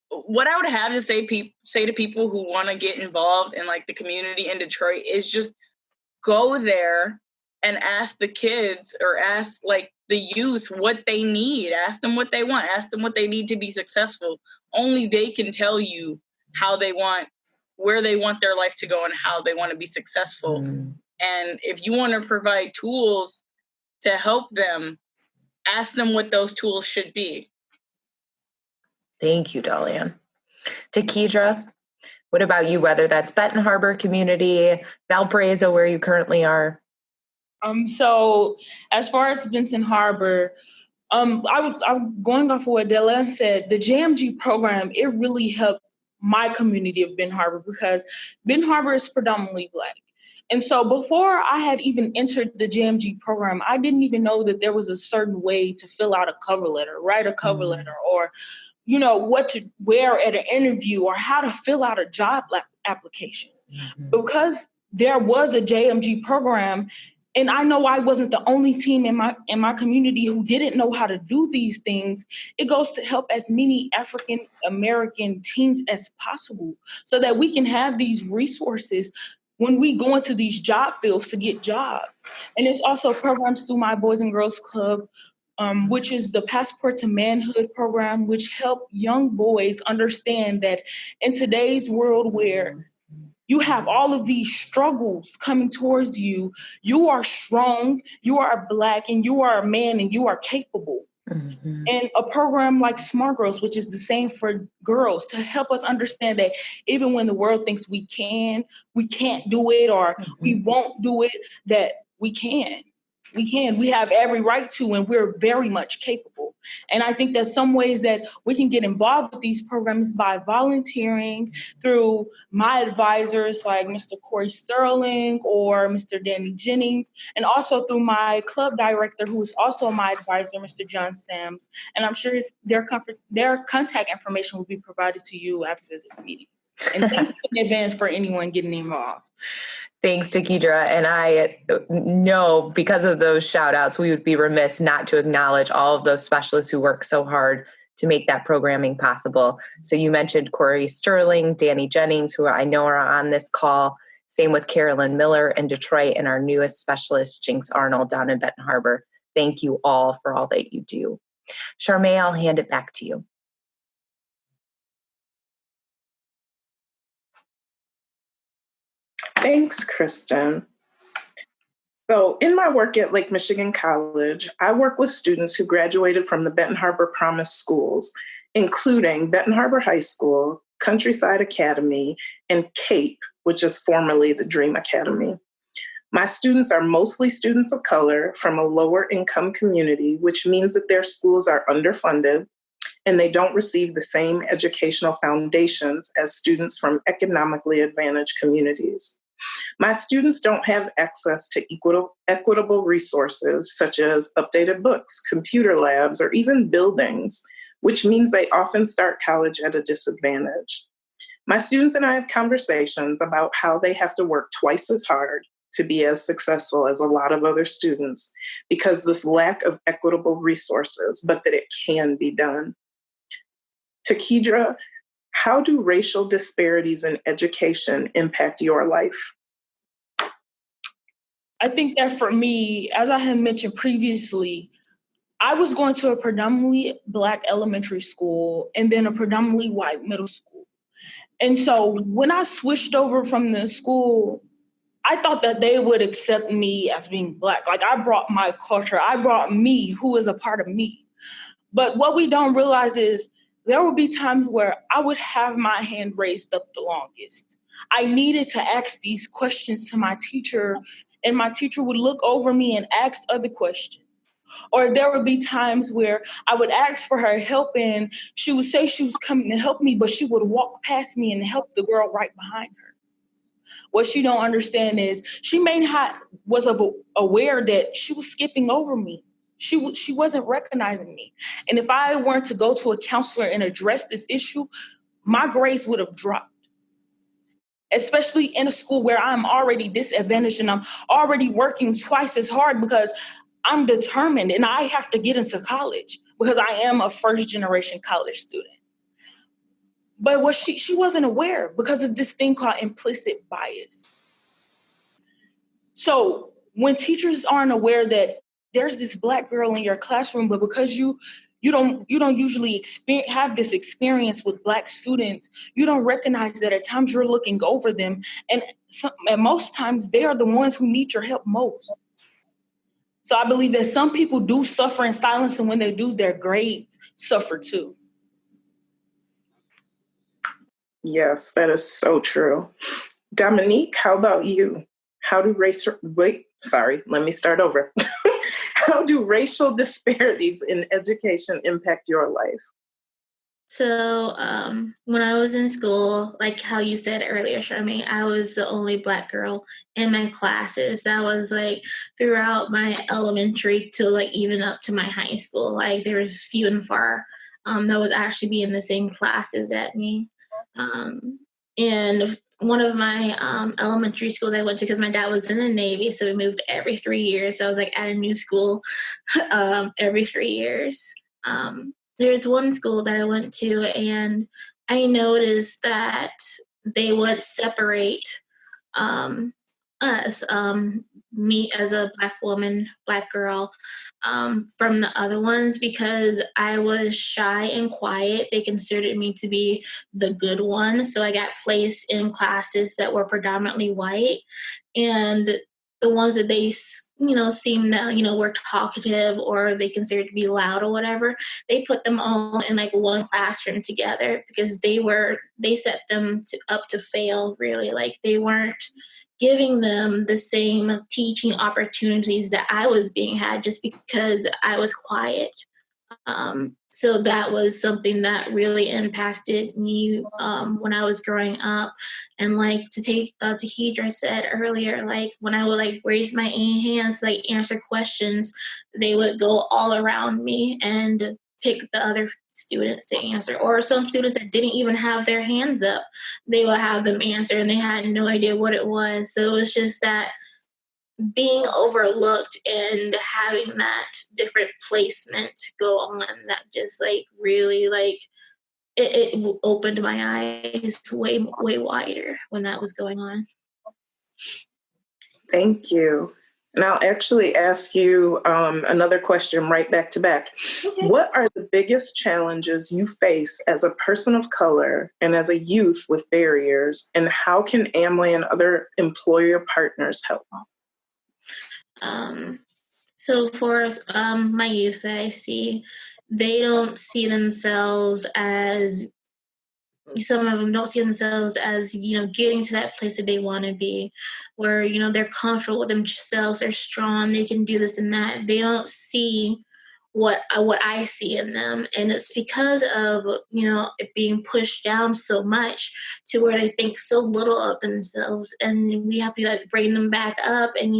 what I would have to say to people who want to get involved in like the community in Detroit is just go there and ask the kids or ask like the youth what they need. Ask them what they want. Ask them what they need to be successful. Only they can tell you where they want their life to go and how they want to be successful. And if you want to provide tools to help them, ask them what those tools should be. Thank you, Dalian. Takedra, what about you, whether that's Benton Harbor community, Valparaiso, where you currently are? So as far as Benton Harbor, I'm going off of what Dalian said, the JMG program, it really helped my community of Benton Harbor because Benton Harbor is predominantly Black. And so before I had even entered the JMG program, I didn't even know that there was a certain way to fill out a cover letter, write a cover letter, or, you know, what to wear at an interview or how to fill out a job application. Because there was a JMG program, and I know I wasn't the only team in my community who didn't know how to do these things. It goes to help as many African American teens as possible so that we can have these resources when we go into these job fields to get jobs. And there's also programs through my Boys and Girls Club, which is the Passport to Manhood program, which help young boys understand that in today's world where you have all of these struggles coming towards you, you are strong, you are Black, and you are a man, and you are capable. And a program like Smart Girls, which is the same for girls, to help us understand that even when the world thinks we can't do it, or we won't do it, that we can. We have every right to, and we're very much capable. And I think that some ways that we can get involved with these programs by volunteering through my advisors like Mr. Corey Sterling or Mr. Danny Jennings, and also through my club director, who is also my advisor, Mr. John Sams. And I'm sure their contact information will be provided to you after this meeting. And thank you in advance for anyone getting involved. Thanks, Takedra. And I know because of those shout outs, we would be remiss not to acknowledge all of those specialists who work so hard to make that programming possible. So you mentioned Corey Sterling, Danny Jennings, who I know are on this call. Same with Carolyn Miller in Detroit, and our newest specialist, Jinx Arnold, down in Benton Harbor. Thank you all for all that you do. Charmaine, I'll hand it back to you. Thanks, Kristen. So in my work at Lake Michigan College, I work with students who graduated from the Benton Harbor Promise schools, including Benton Harbor High School, Countryside Academy, and CAPE, which is formerly the Dream Academy. My students are mostly students of color from a lower income community, which means that their schools are underfunded and they don't receive the same educational foundations as students from economically advantaged communities. My students don't have access to equitable resources such as updated books, computer labs, or even buildings, which means they often start college at a disadvantage. My students and I have conversations about how they have to work twice as hard to be as successful as a lot of other students because this lack of equitable resources, but that it can be done. Takedra, how do racial disparities in education impact your life? I think that for me, as I had mentioned previously, I was going to a predominantly Black elementary school and then a predominantly white middle school. And so when I switched over from the school, I thought that they would accept me as being Black. Like I brought my culture, I brought me, who is a part of me. But what we don't realize is there would be times where I would have my hand raised up the longest. I needed to ask these questions to my teacher, and my teacher would look over me and ask other questions. Or there would be times where I would ask for her help and she would say she was coming to help me, but she would walk past me and help the girl right behind her. What she don't understand is she may not was aware that she was skipping over me. She wasn't recognizing me. And if I weren't to go to a counselor and address this issue, my grades would have dropped. Especially in a school where I'm already disadvantaged and I'm already working twice as hard because I'm determined and I have to get into college because I am a first generation college student. But what she wasn't aware because of this thing called implicit bias. So when teachers aren't aware that there's this Black girl in your classroom, but because you don't usually have this experience with Black students, you don't recognize that at times you're looking over them, and most times they are the ones who need your help most. So I believe that some people do suffer in silence, and when they do, their grades suffer too. Yes, that is so true. Dominique, how about you? How do How do racial disparities in education impact your life? So when I was in school, like how you said earlier, Charmaine, I was the only Black girl in my classes. That was like throughout my elementary to like even up to my high school. Like there was few and far that would actually be in the same classes at me. And one of my elementary schools I went to, because my dad was in the Navy, so we moved every 3 years. So I was like at a new school every 3 years. There's one school that I went to, and I noticed that they would separate us, me as a Black woman, Black girl, from the other ones because I was shy and quiet. They considered me to be the good one. So I got placed in classes that were predominantly white. And the ones that they, seemed that, were talkative or they considered to be loud or whatever, they put them all in like one classroom together because they set them up to fail, really. Like they weren't giving them the same teaching opportunities that I was being had just because I was quiet. So that was something that really impacted me when I was growing up. And like Tahidra said earlier, like when I would like raise my hands, like answer questions, they would go all around me and pick the other students to answer. Or some students that didn't even have their hands up, they would have them answer and they had no idea what it was. So it was just that being overlooked and having that different placement go on that just like really like it opened my eyes way wider when that was going on. Thank you. And I'll actually ask you another question right back to back. Okay. What are the biggest challenges you face as a person of color and as a youth with barriers, and how can Amway and other employer partners help? So for my youth that I see, they don't see themselves as, some of them don't see themselves as, getting to that place that they want to be, where, they're comfortable with themselves, they're strong, they can do this and that. They don't see what I see in them. And it's because of, it being pushed down so much to where they think so little of themselves. And we have to like bring them back up and,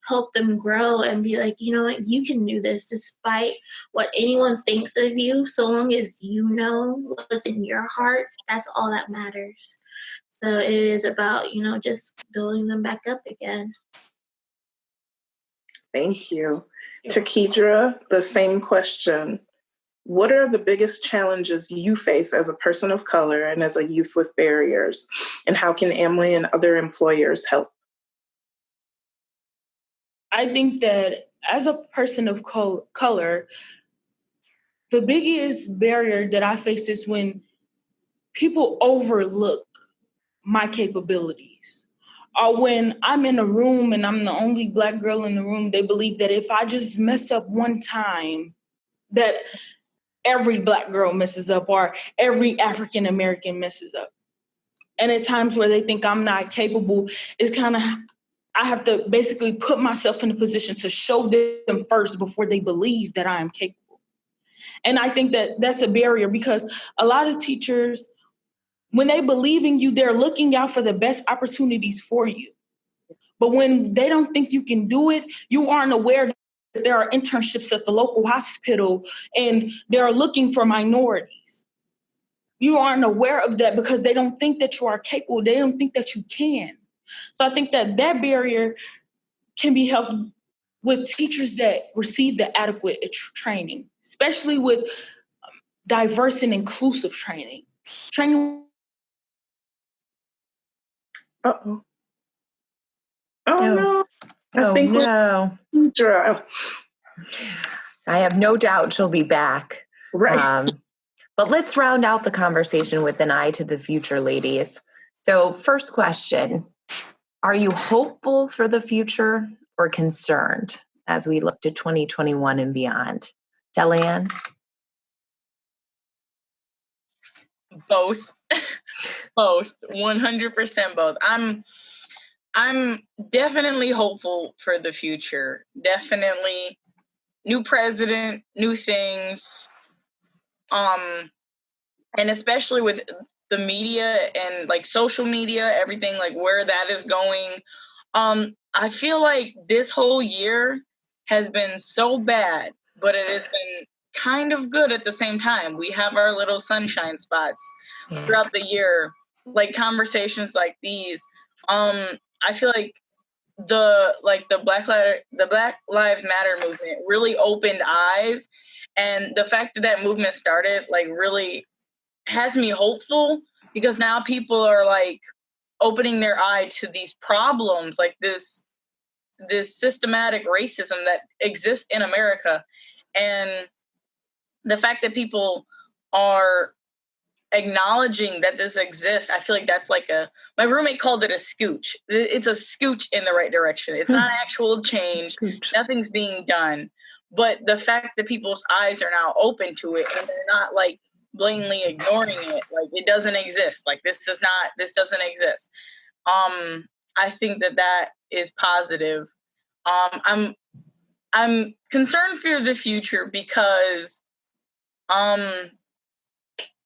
help them grow and be like, you know what, you can do this despite what anyone thinks of you. So long as you know what's in your heart, that's all that matters. So it is about, just building them back up again. Thank you. Tahidra, the same question. What are the biggest challenges you face as a person of color and as a youth with barriers? And how can Amway and other employers help? I think that as a person of color, the biggest barrier that I face is when people overlook my capabilities. Or when I'm in a room and I'm the only Black girl in the room, they believe that if I just mess up one time, that every Black girl messes up or every African American messes up. And at times where they think I'm not capable, it's kind of, I have to basically put myself in a position to show them first before they believe that I am capable. And I think that that's a barrier because a lot of teachers, when they believe in you, they're looking out for the best opportunities for you. But when they don't think you can do it, you aren't aware there are internships at the local hospital and they're looking for minorities. You aren't aware of that because they don't think that you are capable. They don't think that you can. So I think that barrier can be helped with teachers that receive the adequate training, especially with diverse and inclusive training. Uh-oh. Oh, no. Oh, no. Deidre. I have no doubt she'll be back. Right. But let's round out the conversation with an eye to the future, ladies. So first question, are you hopeful for the future or concerned as we look to 2021 and beyond? Delanne? Both. Both. 100% both. I'm definitely hopeful for the future. Definitely new president, new things. And especially with the media and like social media, everything like where that is going. I feel like this whole year has been so bad, but it has been kind of good at the same time. We have our little sunshine spots throughout the year, like conversations like these. I feel like the Black Lives Matter movement really opened eyes, and the fact that that movement started like really has me hopeful, because now people are like opening their eye to these problems, like this systematic racism that exists in America. And the fact that people are acknowledging that this exists, I feel like that's like my roommate called it a scooch. It's a scooch in the right direction. It's not actual change. Nothing's being done. But the fact that people's eyes are now open to it and they're not like blatantly ignoring it, like it doesn't exist. Like this doesn't exist. I think that is positive. I'm concerned for the future because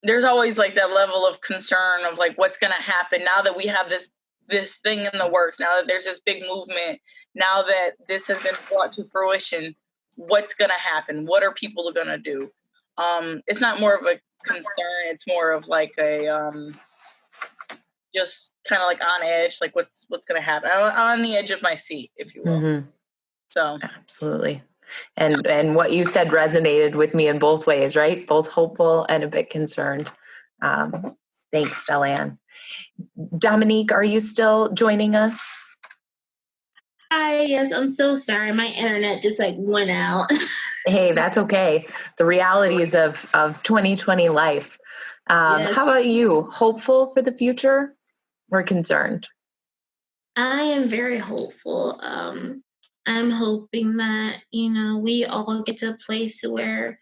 there's always like that level of concern of like what's going to happen now that we have this thing in the works, now that there's this big movement, now that this has been brought to fruition. What's going to happen? What are people going to do? It's not more of a concern. It's more of like a just kind of like on edge, like what's going to happen. I'm on the edge of my seat, if you will. Mm-hmm. So absolutely. And what you said resonated with me in both ways, right? Both hopeful and a bit concerned. Thanks, Delanne. Dominique, are you still joining us? Hi, yes, I'm so sorry. My internet just like went out. Hey, that's okay. The realities of 2020 life. Yes. How about you? Hopeful for the future or concerned? I am very hopeful. I'm hoping that, we all get to a place where,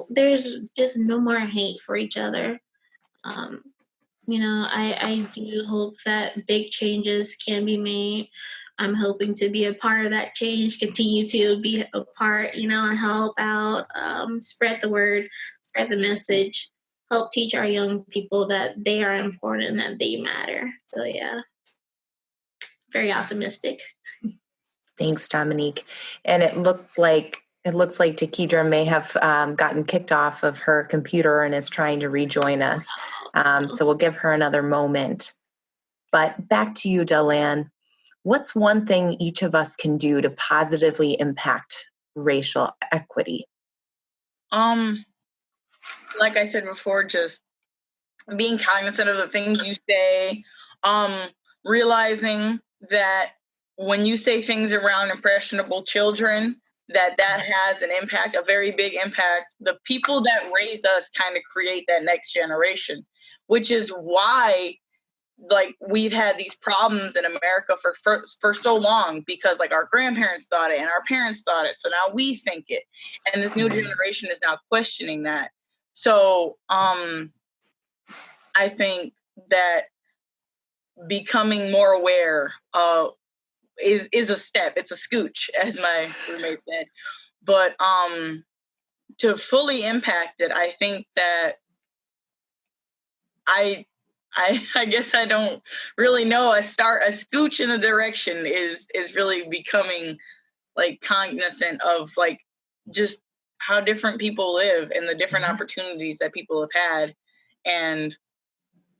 there's just no more hate for each other. I do hope that big changes can be made. I'm hoping to be a part of that change, continue to be a part, and help out, spread the word, spread the message, help teach our young people that they are important and that they matter. So, yeah, very optimistic. Thanks, Dominique. And it looks like Takedra may have gotten kicked off of her computer and is trying to rejoin us. So we'll give her another moment. But back to you, Delanne. What's one thing each of us can do to positively impact racial equity? Like I said before, just being cognizant of the things you say, realizing that when you say things around impressionable children, that has an impact, a very big impact. The people that raise us kind of create that next generation, which is why like we've had these problems in America for so long, because like our grandparents thought it and our parents thought it. So now we think it. And this new generation is now questioning that. So I think that becoming more aware is a step. It's a scooch, as my roommate said. But to fully impact it, I think that I guess I don't really know. A scooch in the direction is really becoming like cognizant of like just how different people live and the different opportunities that people have had. And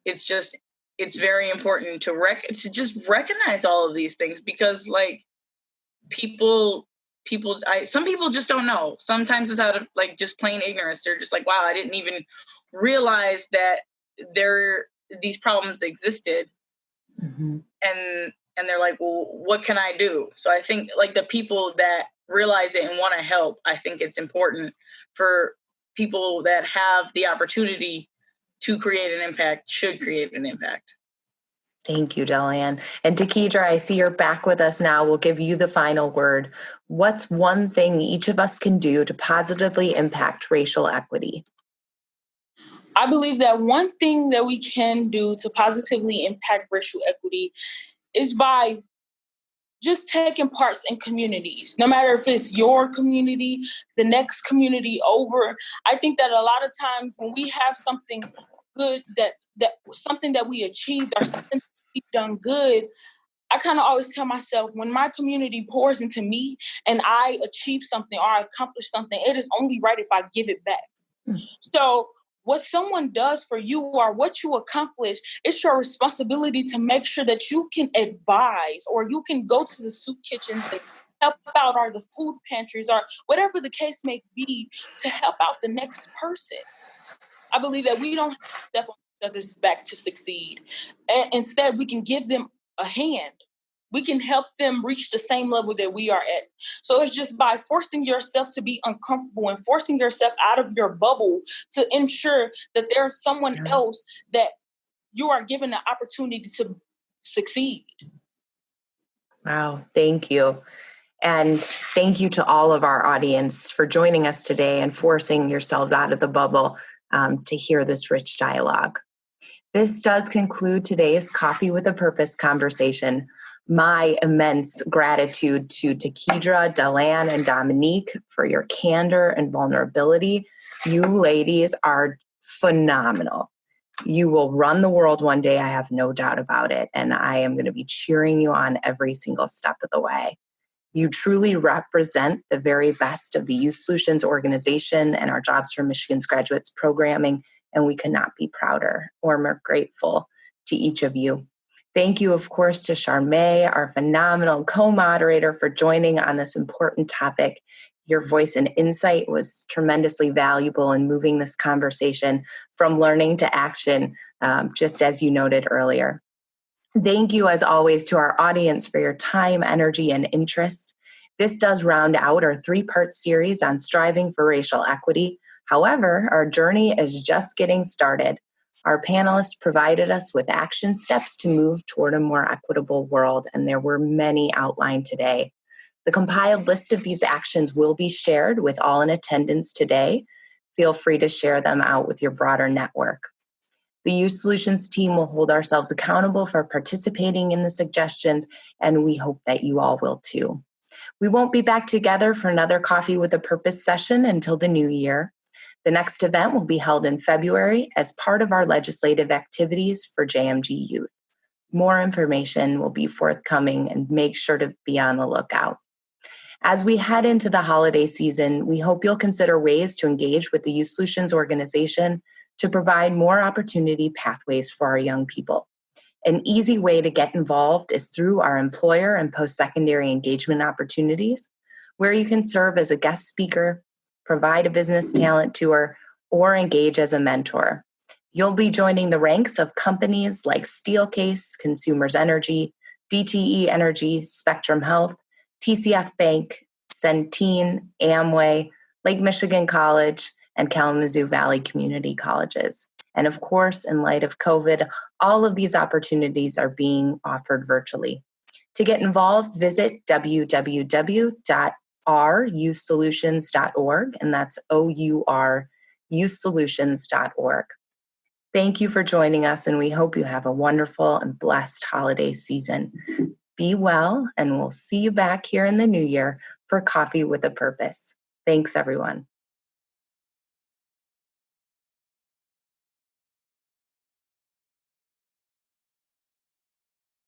it's very important to just recognize all of these things, because like some people just don't know. Sometimes it's out of like just plain ignorance. They're just like, wow, I didn't even realize that these problems existed. Mm-hmm. And they're like, well, what can I do? So I think like the people that realize it and want to help, I think it's important for people that have the opportunity to create an impact should create an impact. Thank you, Delanne. And Takidra, I see you're back with us now. We'll give you the final word. What's one thing each of us can do to positively impact racial equity? I believe that one thing that we can do to positively impact racial equity is by just taking parts in communities, no matter if it's your community, the next community over. I think that a lot of times when we have something good, that something that we achieved or something we've done good, I kind of always tell myself, when my community pours into me and I achieve something or I accomplish something, it is only right if I give it back. So what someone does for you or what you accomplish, it's your responsibility to make sure that you can advise, or you can go to the soup kitchens and help out, or the food pantries, or whatever the case may be, to help out the next person. I believe that we don't have to step on each other's back to succeed. And instead, we can give them a hand. We can help them reach the same level that we are at. So it's just by forcing yourself to be uncomfortable and forcing yourself out of your bubble to ensure that there's someone else that you are given the opportunity to succeed. Wow, thank you. And thank you to all of our audience for joining us today and forcing yourselves out of the bubble to hear this rich dialogue. This does conclude today's Coffee with a Purpose conversation. My immense gratitude to Takidra, Delanne, and Dominique for your candor and vulnerability. You ladies are phenomenal. You will run the world one day, I have no doubt about it, and I am going to be cheering you on every single step of the way. You truly represent the very best of the Youth Solutions organization and our Jobs for Michigan's Graduates programming, and we could not be prouder or more grateful to each of you. Thank you, of course, to Charmaine, our phenomenal co-moderator, for joining on this important topic. Your voice and insight was tremendously valuable in moving this conversation from learning to action, just as you noted earlier. Thank you, as always, to our audience for your time, energy, and interest. This does round out our 3-part series on striving for racial equity. However, our journey is just getting started. Our panelists provided us with action steps to move toward a more equitable world, and there were many outlined today. The compiled list of these actions will be shared with all in attendance today. Feel free to share them out with your broader network. The Youth Solutions team will hold ourselves accountable for participating in the suggestions, and we hope that you all will too. We won't be back together for another Coffee with a Purpose session until the new year. The next event will be held in February as part of our legislative activities for JMG Youth. More information will be forthcoming, and make sure to be on the lookout. As we head into the holiday season, we hope you'll consider ways to engage with the Youth Solutions organization to provide more opportunity pathways for our young people. An easy way to get involved is through our employer and post-secondary engagement opportunities, where you can serve as a guest speaker, provide a business talent tour, or engage as a mentor. You'll be joining the ranks of companies like Steelcase, Consumers Energy, DTE Energy, Spectrum Health, TCF Bank, Centene, Amway, Lake Michigan College, and Kalamazoo Valley Community Colleges. And of course, in light of COVID, all of these opportunities are being offered virtually. To get involved, visit www.oursolutions.org, and that's O-U-R, youthsolutions.org. Thank you for joining us, and we hope you have a wonderful and blessed holiday season. Be well, and we'll see you back here in the new year for Coffee with a Purpose. Thanks, everyone.